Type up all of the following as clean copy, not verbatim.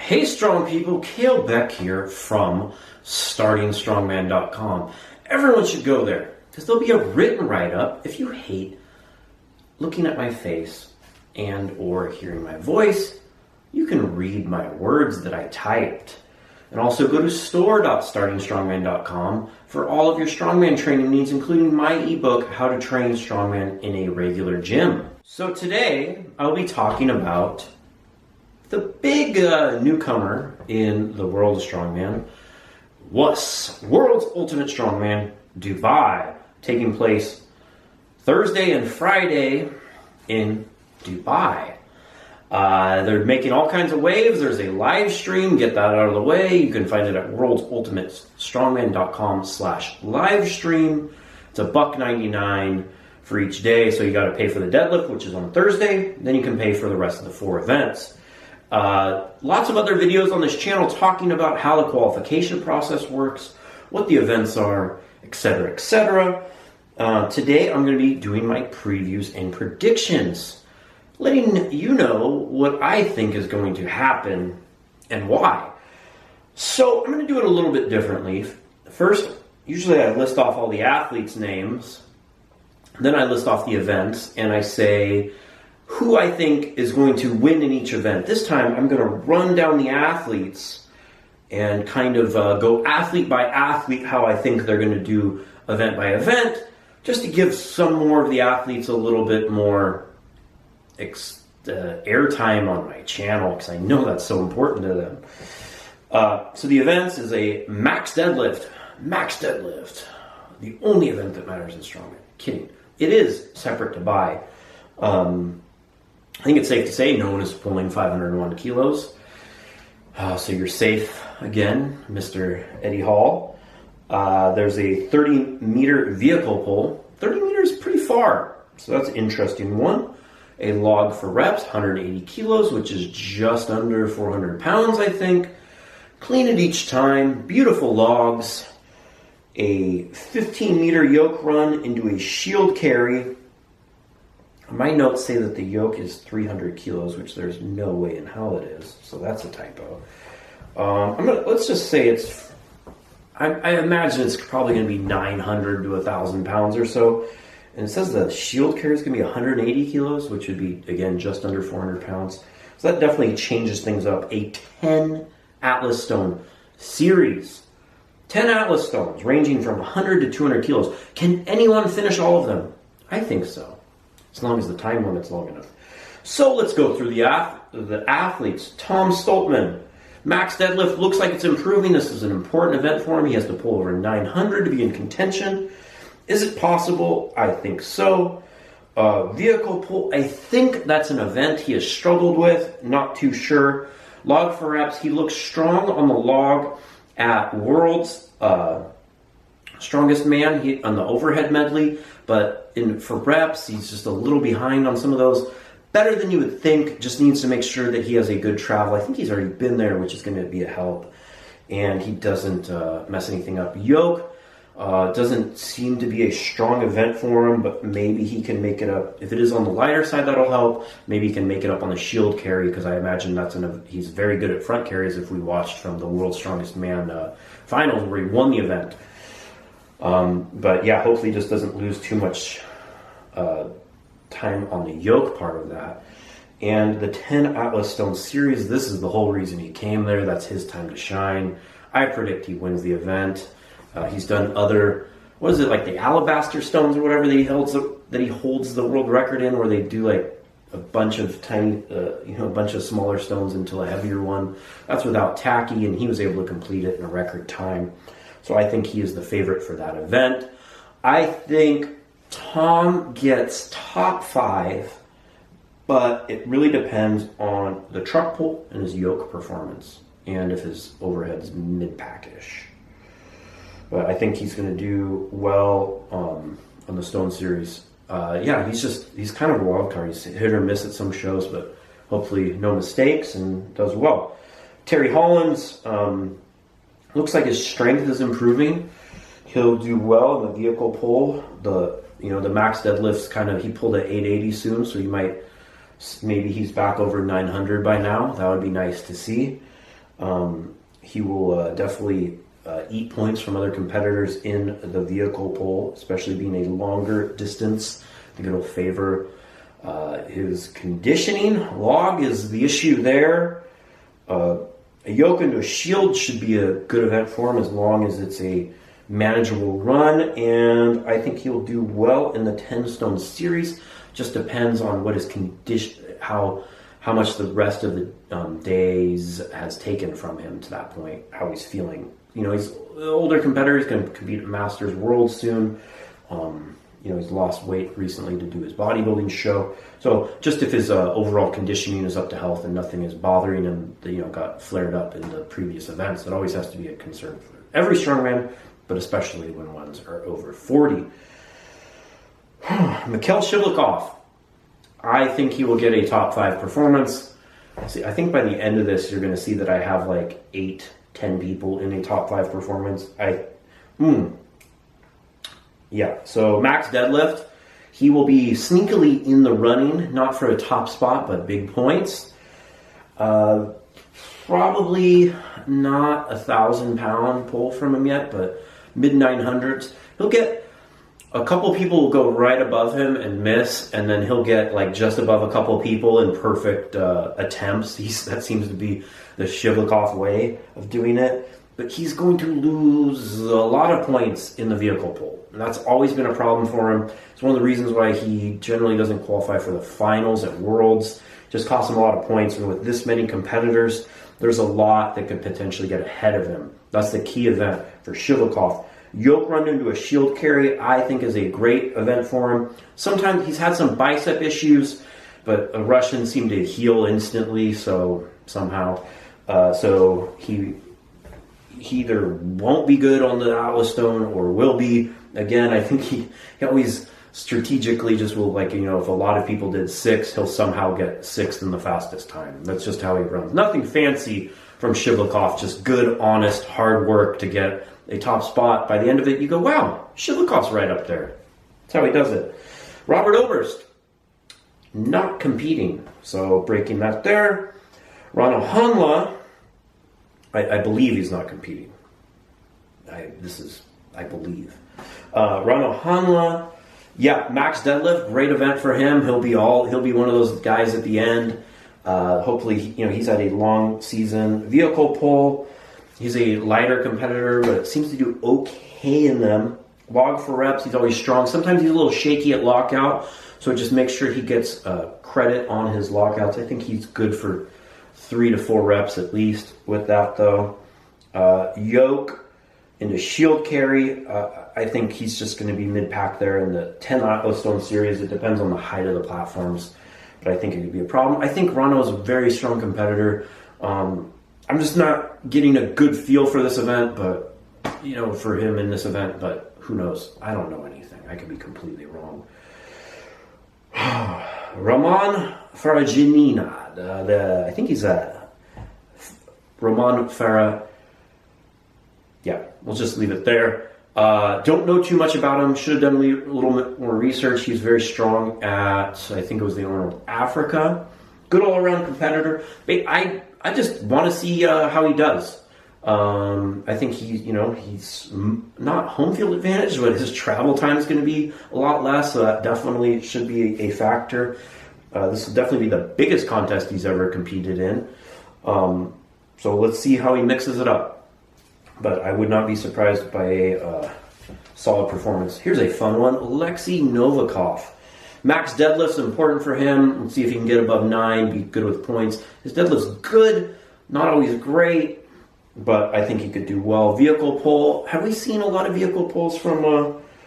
Hey strong people, Kalle Beck here from StartingStrongman.com. Everyone should go there because there'll be a written write-up if you hate looking at my face and or hearing my voice. You can read my words that I typed. And also go to store.startingstrongman.com for all of your strongman training needs, including my ebook, How to Train Strongman in a Regular Gym. So today I'll be talking about the big newcomer in the world of strongman, WUS, World's Ultimate Strongman, Dubai, taking place Thursday and Friday in Dubai. They're making all kinds of waves. There's a live stream. Get that out of the way. You can find it at worldsultimatestrongman.com/live stream. It's $1.99 for each day. So you got to pay for the deadlift, which is on Thursday. Then you can pay for the rest of the 4 events. Lots of other videos on this channel talking about how the qualification process works, what the events are, etc., etc. Today I'm going to be doing my previews and predictions, letting you know what I think is going to happen and why. So I'm going to do it a little bit differently. First, usually I list off all the athletes' names, then I list off the events, and I say who I think is going to win in each event. This time I'm going to run down the athletes and kind of go athlete by athlete how I think they're going to do event by event, just to give some more of the athletes a little bit more airtime on my channel, because I know that's so important to them. So the events is a max deadlift, the only event that matters in strongman. Kidding. It is separate to buy. I think it's safe to say no one is pulling 501 kilos. So you're safe again, Mr. Eddie Hall. There's a 30-meter vehicle pull. 30 meters is pretty far, so that's an interesting one. A log for reps, 180 kilos, which is just under 400 pounds, I think. Clean it each time. Beautiful logs. A 15-meter yoke run into a shield carry. My notes say that the yoke is 300 kilos, which there's no way in hell it is. So that's a typo. Let's just say it's, I imagine it's probably going to be 900 to 1,000 pounds or so. And it says the shield carry is going to be 180 kilos, which would be, again, just under 400 pounds. So that definitely changes things up. A 10 Atlas Stone series. 10 Atlas Stones ranging from 100 to 200 kilos. Can anyone finish all of them? I think so, as long as the time limit's long enough. So let's go through the athletes. Tom Stoltman, max deadlift, looks like it's improving. This is an important event for him. He has to pull over 900 to be in contention. Is it possible? I think so. Vehicle pull, I think that's an event he has struggled with. Not too sure. Log for reps, he looks strong on the log at World's Strongest Man on the overhead medley, but for reps, he's just a little behind on some of those. Better than you would think, just needs to make sure that he has a good travel. I think he's already been there, which is going to be a help. And he doesn't mess anything up. Yoke doesn't seem to be a strong event for him, but maybe he can make it up. If it is on the lighter side, that'll help. Maybe he can make it up on the shield carry, because I imagine he's very good at front carries if we watched from the World's Strongest Man finals where he won the event. But yeah, hopefully he just doesn't lose too much time on the yoke part of that. And the 10 Atlas Stone series, this is the whole reason he came there. That's his time to shine. I predict he wins the event. He's done other, what is it, like the Alabaster Stones or whatever that he holds the world record in, where they do like a bunch of tiny, a bunch of smaller stones until a heavier one. That's without tacky, and he was able to complete it in a record time. So I think he is the favorite for that event. I think Tom gets top 5, but it really depends on the truck pull and his yoke performance, and if his overhead's mid-pack-ish. But I think he's going to do well on the Stone Series. Yeah, he's kind of a wild card. He's hit or miss at some shows, but hopefully no mistakes and does well. Terry Hollins, looks like his strength is improving. He'll do well in the vehicle pull. The max deadlifts he pulled at 880 soon, so maybe he's back over 900 by now. That would be nice to see. He will definitely eat points from other competitors in the vehicle pole, especially being a longer distance. I think it'll favor his conditioning. Log is the issue there. A yoke into a shield should be a good event for him as long as it's a manageable run, and I think he'll do well in the 10 stone series. Just depends on what his condition, how much the rest of the days has taken from him to that point, how he's feeling. You know, he's an older competitor. He's going to compete at Masters World soon. You know, he's lost weight recently to do his bodybuilding show. So just if his overall conditioning is up to health and nothing is bothering him, that, you know, got flared up in the previous events, it always has to be a concern for every strongman, but especially when ones are over 40. Mikhail Shivlikov. I think he will get a top 5 performance. See, I think by the end of this, you're going to see that I have like 8-10 people in a top 5 performance. Yeah, so max deadlift, he will be sneakily in the running, not for a top spot, but big points. Probably not 1,000-pound pull from him yet, but mid 900s. He'll get a couple people will go right above him and miss, and then he'll get like just above a couple people in perfect attempts. That seems to be the Shivlikov way of doing it. But he's going to lose a lot of points in the vehicle pull. And that's always been a problem for him. It's one of the reasons why he generally doesn't qualify for the finals at Worlds. Just costs him a lot of points. And with this many competitors, there's a lot that could potentially get ahead of him. That's the key event for Shivlikov. Yoke run into a shield carry, I think, is a great event for him. Sometimes he's had some bicep issues, but a Russian seemed to heal instantly, so somehow. So he either won't be good on the Atlas Stone or will be. Again, I think he always strategically just will, like, you know, if a lot of people did 6, he'll somehow get 6th in the fastest time. That's just how he runs. Nothing fancy from Shivlikov, just good, honest, hard work to get a top spot. By the end of it, you go, wow, Shivlikov's right up there. That's how he does it. Robert Oberst, not competing. So breaking that there. Rano Hanla, I believe he's not competing. I believe. Rano Hanla, yeah, max deadlift, great event for him. He'll be one of those guys at the end. Hopefully, you know, he's had a long season. Vehicle pull, he's a lighter competitor, but seems to do okay in them. Log for reps, he's always strong. Sometimes he's a little shaky at lockout, so just make sure he gets credit on his lockouts. I think he's good for 3 to 4 reps at least with that, though. Yoke into shield carry, I think he's just going to be mid-pack there in the 10 Atlas Stone series. It depends on the height of the platforms, but I think it could be a problem. I think Rano is a very strong competitor. I'm just not getting a good feel for this event, but, you know, for him in this event, but who knows? I don't know anything. I could be completely wrong. Roman Farajanina, I think he's Roman Farah. Yeah, we'll just leave it there. Don't know too much about him. Should have done a little bit more research. He's very strong at, I think it was the owner of Africa. Good all-around competitor. But I just want to see how he does. I think he's not home field advantage, but his travel time is going to be a lot less. So that definitely should be a factor. This will definitely be the biggest contest he's ever competed in. So let's see how he mixes it up. But I would not be surprised by a solid performance. Here's a fun one. Alexei Novikov. Max deadlift's important for him. Let's see if he can get above 9, be good with points. His deadlift's good, not always great, but I think he could do well. Vehicle pull. Have we seen a lot of vehicle pulls from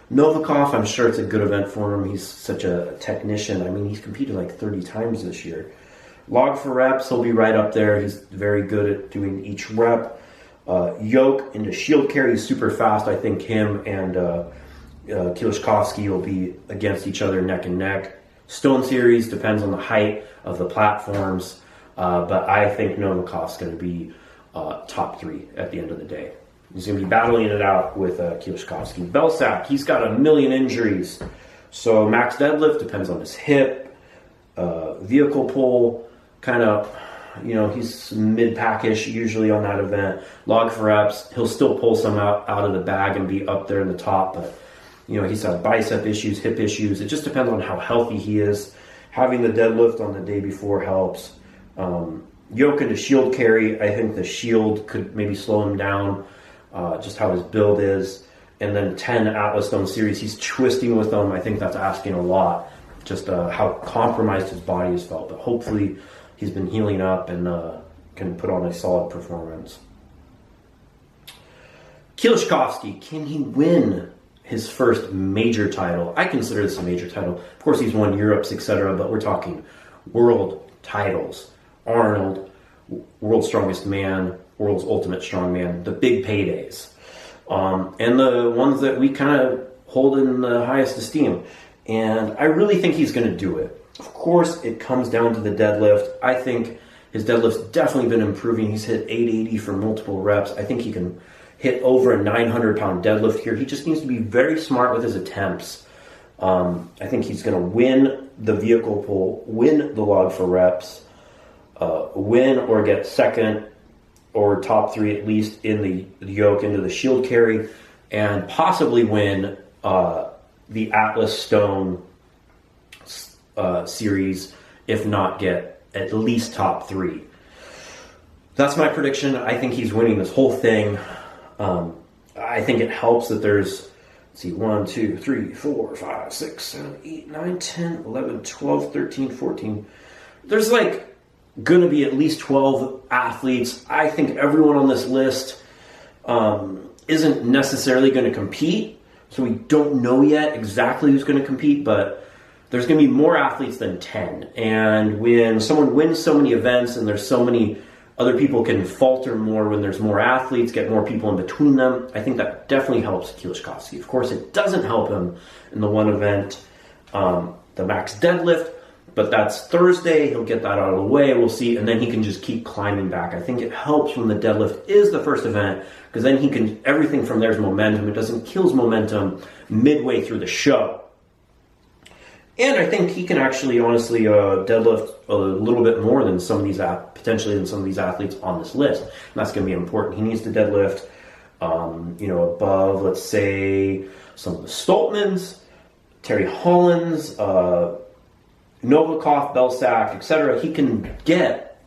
Novikov? I'm sure it's a good event for him. He's such a technician. I mean, he's competed like 30 times this year. Log for reps, he'll be right up there. He's very good at doing each rep. Yoke into shield carry is super fast. I think him and Kilishkovsky will be against each other neck and neck. Stone series depends on the height of the platforms, but I think Novikov's going to be top 3 at the end of the day. He's going to be battling it out with Kilishkovsky. Belsack, he's got a million injuries, so max deadlift depends on his hip. Vehicle pull, kind of, he's mid-packish usually on that event. Log for reps, he'll still pull some out of the bag and be up there in the top, but he's had bicep issues, hip issues. It just depends on how healthy he is. Having the deadlift on the day before helps. Yoke into shield carry, I think the shield could maybe slow him down, just how his build is. And then 10 Atlas Stone series, he's twisting with them. I think that's asking a lot, just how compromised his body has felt. But hopefully he's been healing up and can put on a solid performance. Kielszkowski, can he win his first major title? I consider this a major title. Of course, he's won Europe's, etc., but we're talking world titles. Arnold, World's Strongest Man, World's Ultimate Strongman, the big paydays. And the ones that we kind of hold in the highest esteem. And I really think he's going to do it. Of course, it comes down to the deadlift. I think his deadlift's definitely been improving. He's hit 880 for multiple reps. I think he can hit over a 900-pound deadlift here. He just needs to be very smart with his attempts. I think he's going to win the vehicle pull, win the log for reps, win or get second or top 3 at least in the yoke into the shield carry, and possibly win the Atlas Stone series, if not get at least top 3. That's my prediction. I think he's winning this whole thing. I think it helps that there's, 1, 2, 3, 4, 5, 6, 7, 8, 9, 10, 11, 12, 13, 14. There's going to be at least 12 athletes. I think everyone on this list isn't necessarily going to compete, so we don't know yet exactly who's going to compete, but there's going to be more athletes than 10. And when someone wins so many events and there's so many other people can falter more when there's more athletes, get more people in between them, I think that definitely helps Kielszkowski. Of course, it doesn't help him in the one event, the max deadlift, but that's Thursday. He'll get that out of the way. We'll see. And then he can just keep climbing back. I think it helps when the deadlift is the first event, because then he can, everything from there is momentum. It doesn't kill his momentum midway through the show. And I think he can actually, honestly, deadlift a little bit more than some of these, potentially than some of these athletes on this list. And that's going to be important. He needs to deadlift, above, let's say, some of the Stoltmans, Terry Hollands, Novikov, Belsack, etc. He can get,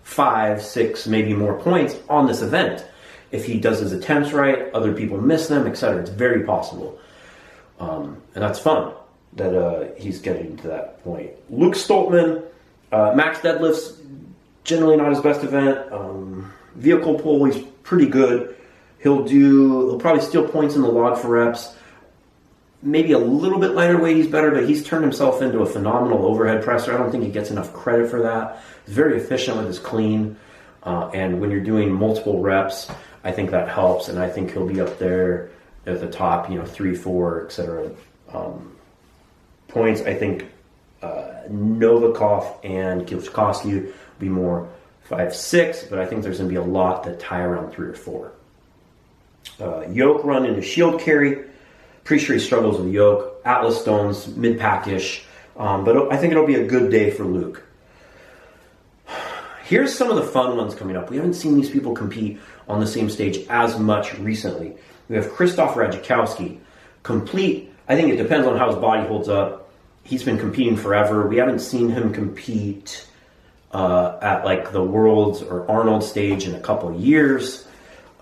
5, 6, maybe more points on this event. If he does his attempts right, other people miss them, etc. It's very possible. And that's fun that he's getting to that point. Luke Stoltman, max deadlifts, generally not his best event. Vehicle pull, he's pretty good. He'll probably steal points in the log for reps. Maybe a little bit lighter weight, he's better, but he's turned himself into a phenomenal overhead presser. I don't think he gets enough credit for that. He's very efficient with his clean. And when you're doing multiple reps, I think that helps. And I think he'll be up there at the top, 3, 4, etc. Points. I think Novikov and Kielszkowski will be more 5, 6, but I think there's going to be a lot that tie around 3 or 4. Yoke run into shield carry. Pretty sure he struggles with yoke. Atlas Stones, mid-pack-ish. But I think it'll be a good day for Luke. Here's some of the fun ones coming up. We haven't seen these people compete on the same stage as much recently. We have Krzysztof Radzikowski. Complete, I think it depends on how his body holds up. He's been competing forever. We haven't seen him compete at the Worlds or Arnold stage in a couple of years.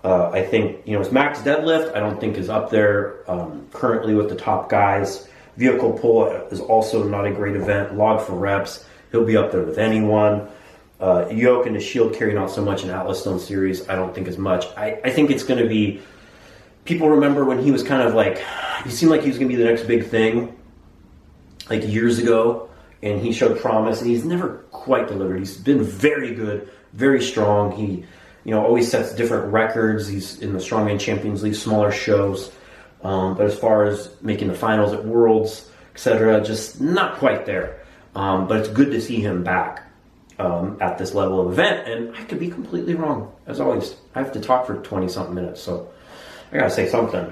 I think, his max deadlift, I don't think is up there currently with the top guys. Vehicle pull is also not a great event. Log for reps, he'll be up there with anyone. Yoke and the shield carry, not so much in Atlas Stone series, I don't think as much. I think it's going to be, people remember when he was kind of he seemed like he was going to be the next big thing, years ago, and he showed promise, and he's never quite delivered. He's been very good, very strong. He always sets different records. He's in the Strongman Champions League, smaller shows. But as far as making the finals at Worlds, etc., just not quite there. But it's good to see him back at this level of event. And I could be completely wrong, as always. I have to talk for 20-something minutes, so I got to say something.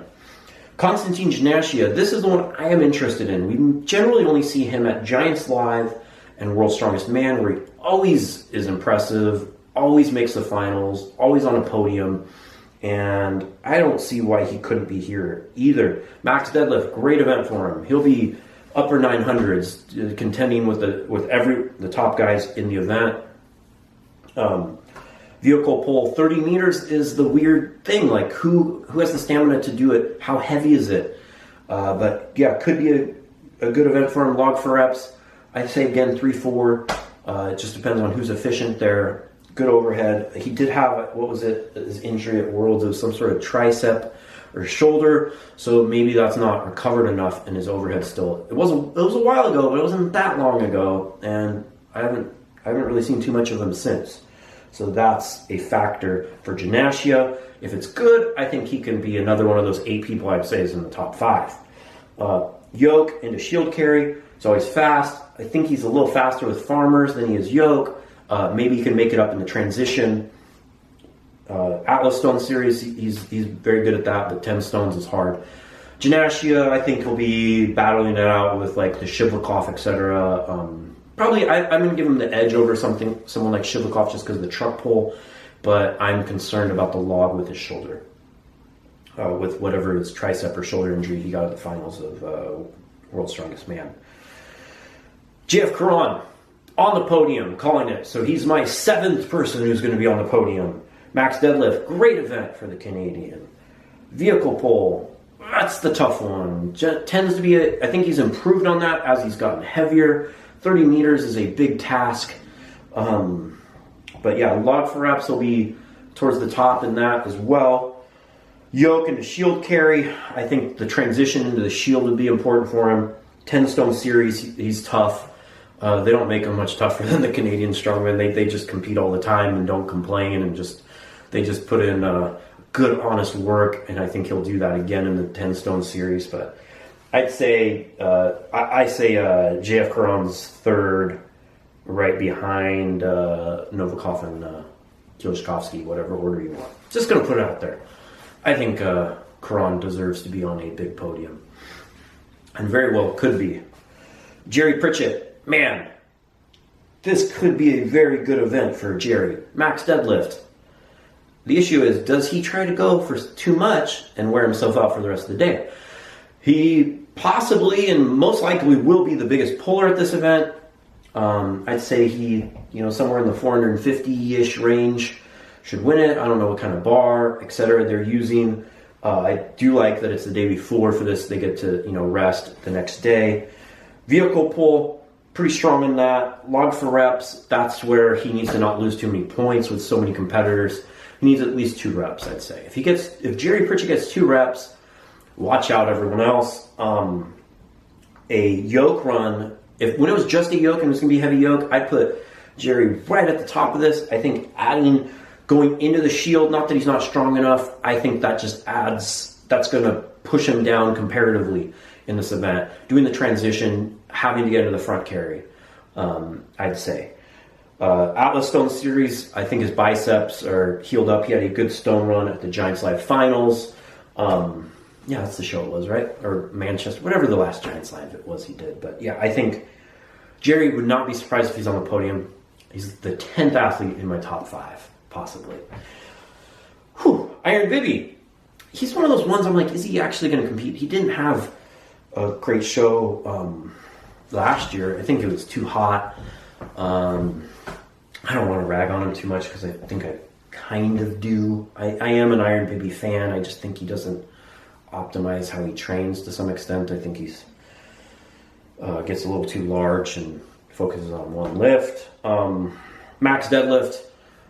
Konstantin Janashia, this is the one I am interested in. We generally only see him at Giants Live and World's Strongest Man, where he always is impressive, always makes the finals, always on a podium, and I don't see why he couldn't be here either. Max deadlift, great event for him. He'll be upper 900s, contending with the top guys in the event. Vehicle pull, 30 meters is the weird thing. Like, who has the stamina to do it? How heavy is it? But yeah, could be a good event for him. Log for reps, I'd say again 3-4. It just depends on who's efficient there. Good overhead. He did have, what was it, his injury at Worlds of some sort of tricep or shoulder, so maybe that's not recovered enough, and his overhead still. It was a while ago, but it wasn't that long ago, and I haven't really seen too much of him since. So that's a factor for Gymnasia. If it's good, I think he can be another one of those 8 people I'd say is in the top 5. Yoke into shield carry. He's always fast. I think he's a little faster with farmers than he is yoke. Maybe he can make it up in the transition. Atlas Stone series, he's very good at that, but 10 stones is hard. Gymnasia, I think he'll be battling it out with like the Shivlikov, etc. Probably, I'm going to give him the edge over someone like Shivlikov just because of the truck pull, but I'm concerned about the log with his shoulder. With whatever his tricep or shoulder injury he got at the finals of World's Strongest Man. JF Karan on the podium, calling it. So he's my 7th person who's going to be on the podium. Max deadlift, great event for the Canadian. Vehicle pull, that's the tough one. Tends to be, I think he's improved on that as he's gotten heavier. 30 meters is a big task. But yeah, log for reps will be towards the top in that as well. Yoke into shield carry, I think the transition into the shield would be important for him. 10 stone series, he's tough. They don't make him much tougher than the Canadian strongman. They just compete all the time and don't complain, and they just put in good, honest work, and I think he'll do that again in the 10 stone series. But I'd say I say JF Karan's 3rd, right behind Novikov and Kielishkovsky, whatever order you want. Just gonna put it out there. I think Karan deserves to be on a big podium, and very well could be. Jerry Pritchett, man, this could be a very good event for Jerry. Max deadlift. The issue is, does he try to go for too much and wear himself out for the rest of the day? He possibly and most likely will be the biggest puller at this event. I'd say he, somewhere in the 450-ish range should win it. I don't know what kind of bar, etc. they're using. I do like that it's the day before for this. They get to, rest the next day. Vehicle pull, pretty strong in that. Log for reps, that's where he needs to not lose too many points with so many competitors. He needs at least 2 reps, I'd say. If Jerry Pritchett gets 2 reps, watch out everyone else. A yoke run, when it was just a yoke and it was going to be heavy yoke, I'd put Jerry right at the top of this. I think going into the shield, not that he's not strong enough, I think that just that's going to push him down comparatively in this event. Doing the transition, having to get into the front carry, I'd say. Atlas Stone Series, I think his biceps are healed up. He had a good stone run at the Giants Live Finals. Yeah, that's the show it was, right? Or Manchester, whatever the last Giants Live it was he did. But yeah, I think Jerry would not be surprised if he's on the podium. He's the 10th athlete in my top 5, possibly. Whew. Iron Bibby. He's one of those ones I'm like, is he actually going to compete? He didn't have a great show last year. I think it was too hot. I don't want to rag on him too much because I think I kind of do. I am an Iron Bibby fan. I just think he doesn't optimize how he trains to some extent. I think he's gets a little too large and focuses on one lift. Max deadlift,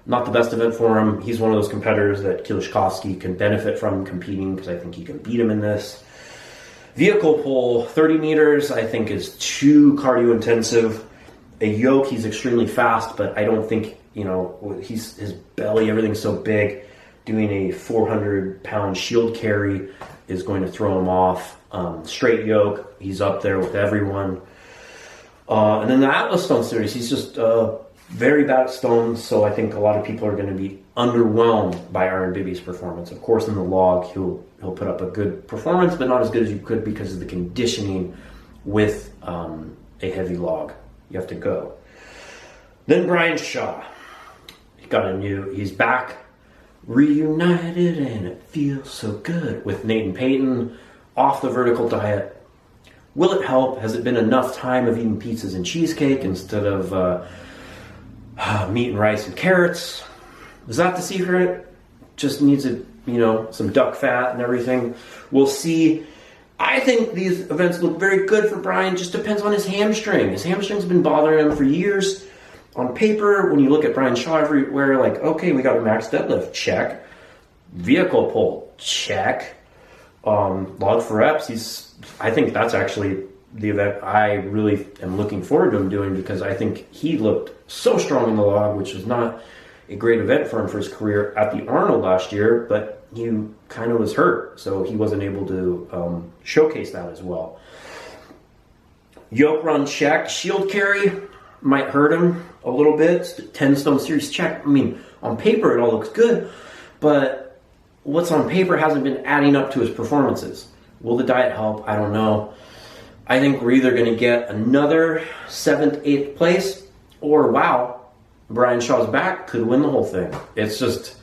not the best event for him. He's one of those competitors that Kielishkovsky can benefit from competing because I think he can beat him in this. Vehicle pull, 30 meters, I think is too cardio intensive. A yoke, he's extremely fast, but I don't think, his belly, everything's so big. Doing a 400-pound shield carry is going to throw him off. Straight yoke, he's up there with everyone. And then the Atlas Stone Series, he's just very bad at stones, so I think a lot of people are going to be underwhelmed by Iron Bibby's performance. Of course, in the log, he'll put up a good performance, but not as good as you could because of the conditioning with a heavy log. you have to go. Then Brian Shaw. He's back, reunited, and it feels so good with Nathan Payton off the vertical diet. Will it help? Has it been enough time of eating pizzas and cheesecake instead of meat and rice and carrots? Is that the secret? Just needs some duck fat and everything. We'll see. I think these events look very good for Brian. Just depends on his hamstring. His hamstring's been bothering him for years. On paper, when you look at Brian Shaw everywhere, like, okay, we got a max deadlift, check. Vehicle pull, check. Log for reps, I think that's actually the event I really am looking forward to him doing, because I think he looked so strong in the log, which was not a great event for him for his career at the Arnold last year, but he kind of was hurt, so he wasn't able to showcase that as well. Yoke run, check. Shield carry might hurt him a little bit. 10 stone series, check. I mean, on paper it all looks good, but what's on paper hasn't been adding up to his performances. Will the diet help? I don't know. I think we're either going to get another 7th, 8th place, or wow, Brian Shaw's back, could win the whole thing. It's just,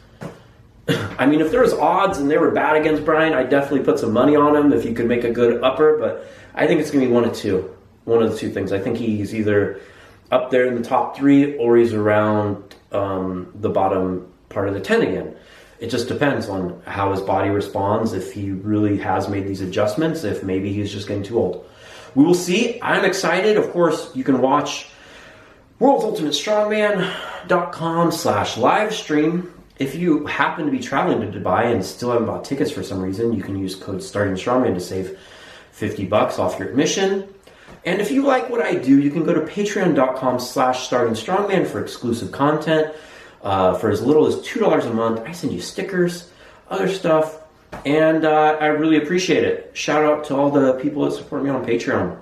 I mean, if there was odds and they were bad against Brian, I'd definitely put some money on him if he could make a good upper, but I think it's going to be one of the two things. I think he's either up there in the top 3 or he's around the bottom part of the 10 again. It just depends on how his body responds, if he really has made these adjustments, if maybe he's just getting too old. We will see. I'm excited. Of course, you can watch worldsultimatestrongman.com/live stream. If you happen to be traveling to Dubai and still haven't bought tickets for some reason, you can use code StartingStrongman to save $50 off your admission. And if you like what I do, you can go to patreon.com/startingstrongman for exclusive content. For as little as $2 a month, I send you stickers, other stuff, and I really appreciate it. Shout out to all the people that support me on Patreon.